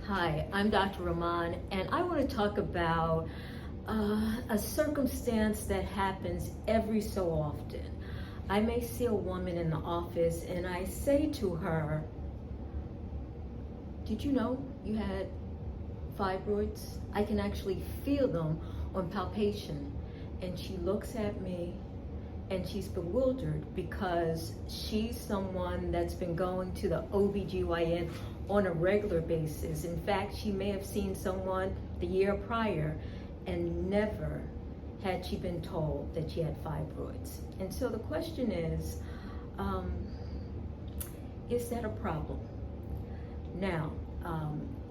Hi, I'm Dr. Rahman, and I want to talk about a circumstance that happens every so often. I may see a woman in the office and I say to her, "Did you know you had fibroids? I can actually feel them on palpation." And she looks at me and she's bewildered because she's someone that's been going to the OBGYN on a regular basis. In fact, she may have seen someone the year prior and never had she been told that she had fibroids. And so the question is that a problem? Now,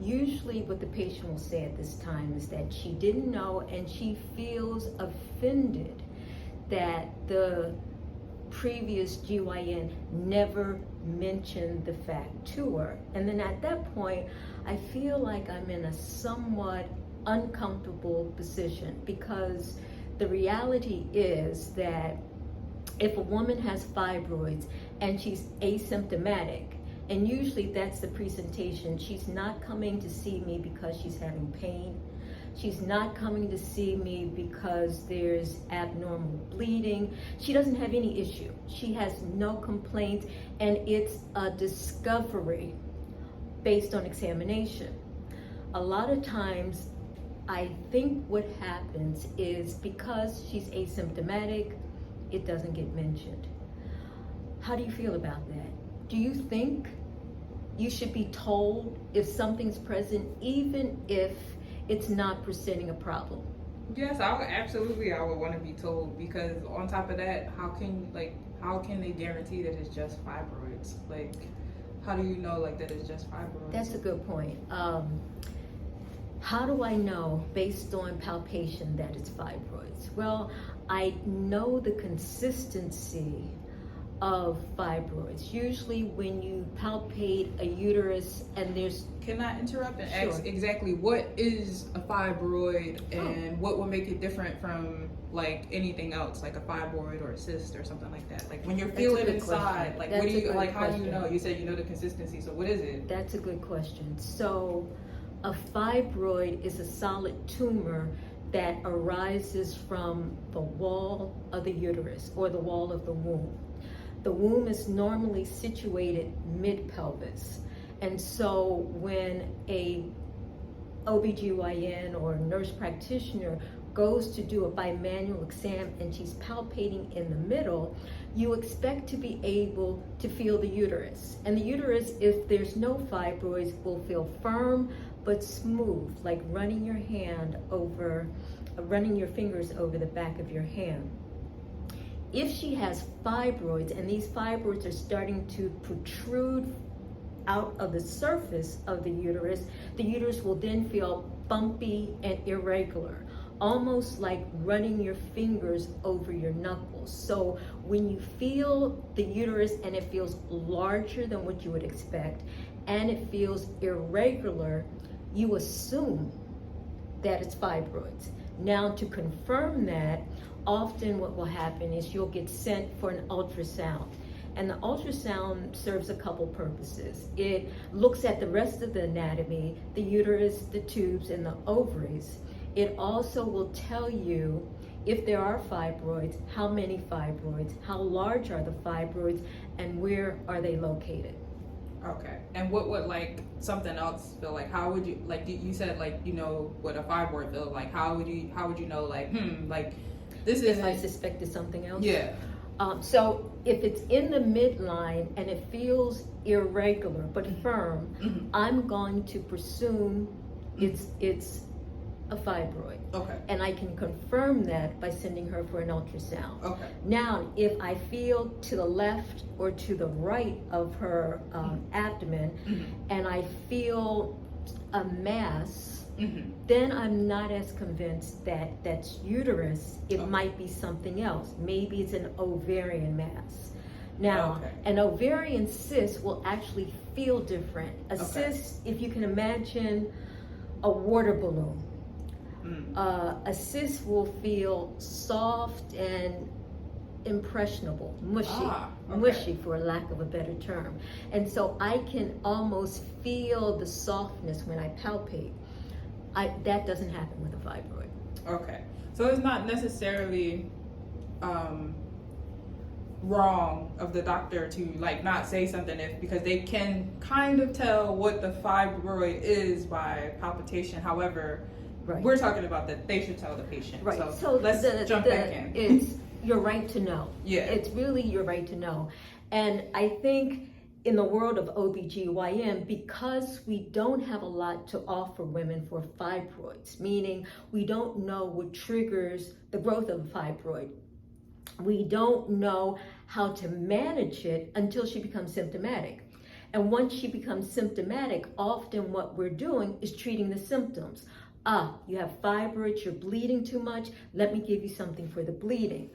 usually what the patient will say at this time is that she didn't know and she feels offended that the previous GYN never mentioned the fact to her. And then at that point, I feel like I'm in a somewhat uncomfortable position, because the reality is that if a woman has fibroids and she's asymptomatic, and usually that's the presentation, she's not coming to see me because she's having pain. She's not coming to see me because there's abnormal bleeding. She doesn't have any issue. She has no complaints, and it's a discovery based on examination. A lot of times, I think what happens is because she's asymptomatic, it doesn't get mentioned. How do you feel about that? Do you think you should be told if something's present, even if it's not presenting a problem? Yes, I would want to be told, because on top of that, how can they guarantee that it's just fibroids? Like, how do you know that it's just fibroids? That's a good point. How do I know based on palpation that it's fibroids? Well, I know the consistency of fibroids. Usually when you palpate a uterus and there's... Can I interrupt and Sure. ask exactly what is a fibroid and what would make it different from anything else, like a fibroid or a cyst or something like that? Like when you're feeling inside, question. what do you, how do question. you know? You said you know the consistency, so what is it? That's a good question. So a fibroid is a solid tumor that arises from the wall of the uterus or the wall of the womb. The womb is normally situated mid-pelvis. And so when a OBGYN or nurse practitioner goes to do a bimanual exam and she's palpating in the middle, you expect to be able to feel the uterus. And the uterus, if there's no fibroids, will feel firm but smooth, like running your fingers over the back of your hand. If she has fibroids and these fibroids are starting to protrude out of the surface of the uterus will then feel bumpy and irregular, almost like running your fingers over your knuckles. So when you feel the uterus and it feels larger than what you would expect and it feels irregular, you assume that it's fibroids. Now, to confirm that, often what will happen is you'll get sent for an ultrasound. And the ultrasound serves a couple purposes. It looks at the rest of the anatomy, the uterus, the tubes, and the ovaries. It also will tell you if there are fibroids, how many fibroids, how large are the fibroids, and where are they located. Okay. And what would something else feel like? How would you you said you know what a fibroid feels like? How would you know this is... If I suspected something else? Yeah. So if it's in the midline and it feels irregular but firm, Mm-hmm. I'm going to presume it's a fibroid. Okay. And I can confirm that by sending her for an ultrasound. Okay. Now, if I feel to the left or to the right of her abdomen, Mm-hmm. and I feel a mass, Mm-hmm. then I'm not as convinced that that's uterus. It might be something else. Maybe it's an ovarian mass. Now, an ovarian cyst will actually feel different. A cyst, if you can imagine a water balloon, Mm. A cyst will feel soft and, impressionable, mushy, Okay. mushy for lack of a better term. And so I can almost feel the softness when I palpate. That doesn't happen with a fibroid. Okay. So it's not necessarily wrong of the doctor to like not say something because they can kind of tell what the fibroid is by palpitation. However, Right. we're talking about that they should tell the patient. Right. So let's jump back in. It's your right to know. Yeah. It's really your right to know. And I think in the world of OBGYN, because we don't have a lot to offer women for fibroids, meaning we don't know what triggers the growth of a fibroid. We don't know how to manage it until she becomes symptomatic. And once she becomes symptomatic, often what we're doing is treating the symptoms. You have fibroids, you're bleeding too much, let me give you something for the bleeding.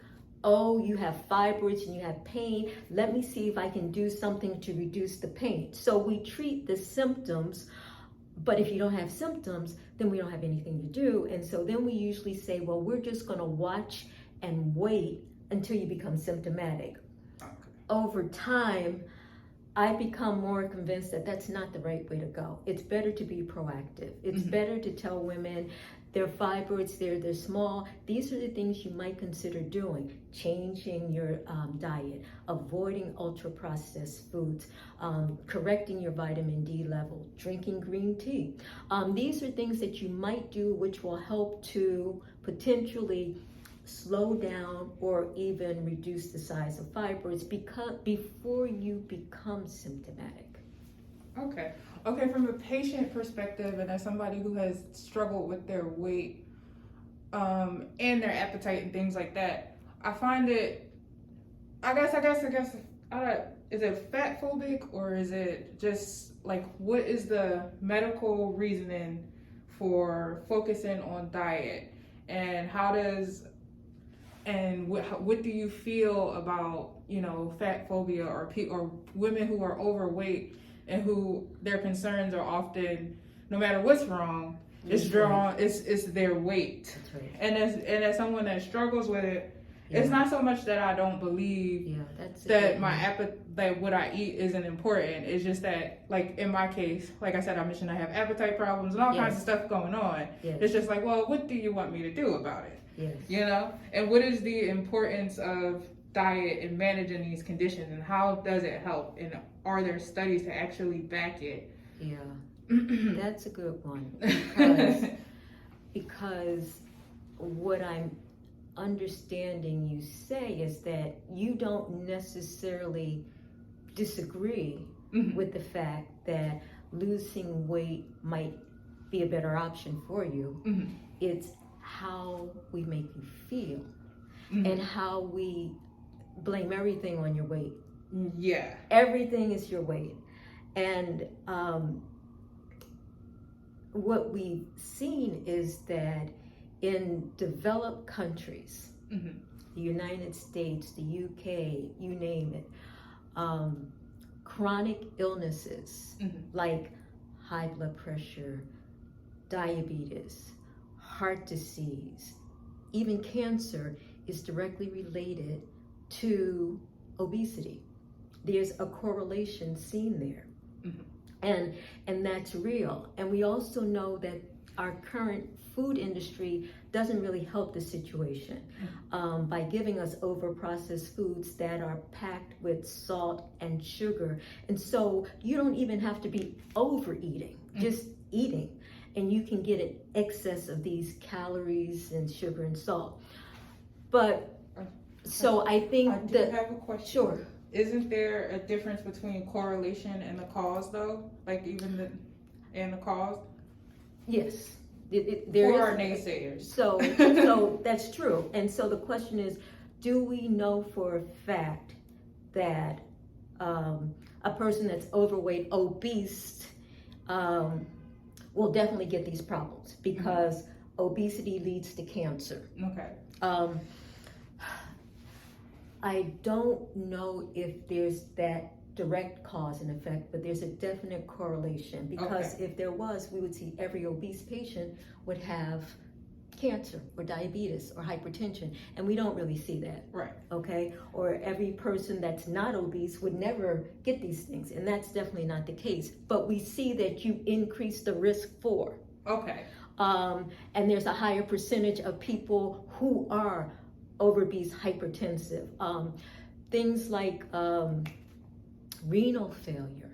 Oh, you have fibroids and you have pain, let me see if I can do something to reduce the pain. So we treat the symptoms, but if you don't have symptoms, then we don't have anything to do. And so then we usually say, well, we're just gonna watch and wait until you become symptomatic. Okay. Over time, I've become more convinced that that's not the right way to go. It's better to be proactive. It's better to tell women their fibroids, they're small. These are the things you might consider doing. Changing your diet, avoiding ultra-processed foods, correcting your vitamin D level, drinking green tea. These are things that you might do which will help to potentially slow down or even reduce the size of fibroids before you become symptomatic. Okay. From a patient perspective, and as somebody who has struggled with their weight and their appetite and things like that, I find it, I guess, is it fat phobic or is it just like, what is the medical reasoning for focusing on diet, and what do you feel about, fat phobia or women who are overweight and who their concerns are often, no matter what's wrong, it's their weight. That's right. And as someone that struggles with it, it's not so much that I don't believe that what I eat isn't important. It's just that, like in my case, like I said, I mentioned I have appetite problems and all kinds of stuff going on. It's just like, well, what do you want me to do about it? Yes. And what is the importance of diet and managing these conditions, and how does it help, and are there studies to actually back it? That's a good one, because what I'm understanding you say is that you don't necessarily disagree with the fact that losing weight might be a better option for you. It's how we make you feel and how we blame everything on your weight. Everything is your weight. And what we've seen is that in developed countries, the United States, the UK, you name it, chronic illnesses like high blood pressure, diabetes, heart disease, even cancer is directly related to obesity. There's a correlation seen there. And that's real. And we also know that our current food industry doesn't really help the situation by giving us over-processed foods that are packed with salt and sugar. And so you don't even have to be overeating, just eating. And you can get an excess of these calories and sugar and salt. But so I think I do have a question. Sure. Isn't there a difference between correlation and the cause, though? Like the cause? Yes. For our naysayers. So that's true. And so the question is, do we know for a fact that a person that's overweight, obese, will definitely get these problems? Because obesity leads to cancer. Okay. I don't know if there's that direct cause and effect, but there's a definite correlation, because if there was, we would see every obese patient would have cancer or diabetes or hypertension, and we don't really see that. Right. Okay, or every person that's not obese would never get these things, and that's definitely not the case. But we see that you increase the risk for. Okay. And there's a higher percentage of people who are obese, hypertensive. Things like renal failure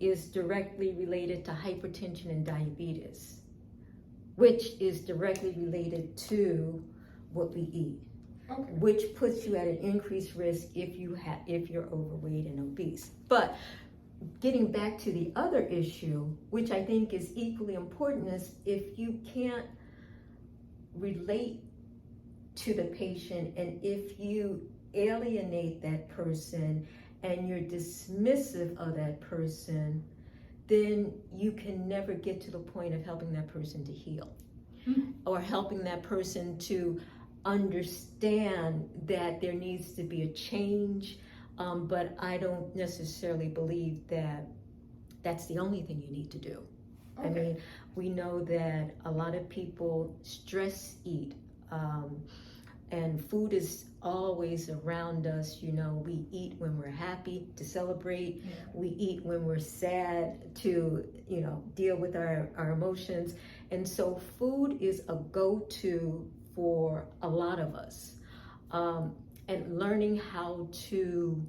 is directly related to hypertension and diabetes, which is directly related to what we eat, Okay. which puts you at an increased risk if you're overweight and obese. But getting back to the other issue, which I think is equally important, is if you can't relate to the patient, and if you alienate that person and you're dismissive of that person, then you can never get to the point of helping that person to heal or helping that person to understand that there needs to be a change. But I don't necessarily believe that that's the only thing you need to do. Okay. I mean, we know that a lot of people stress eat, and food is always around us. You know, we eat when we're happy to celebrate. Yeah. We eat when we're sad to, you know, deal with our emotions. And so food is a go-to for a lot of us. And learning how to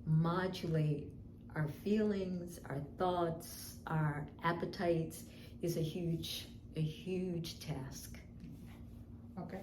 modulate our feelings, our thoughts, our appetites is a huge task. Okay.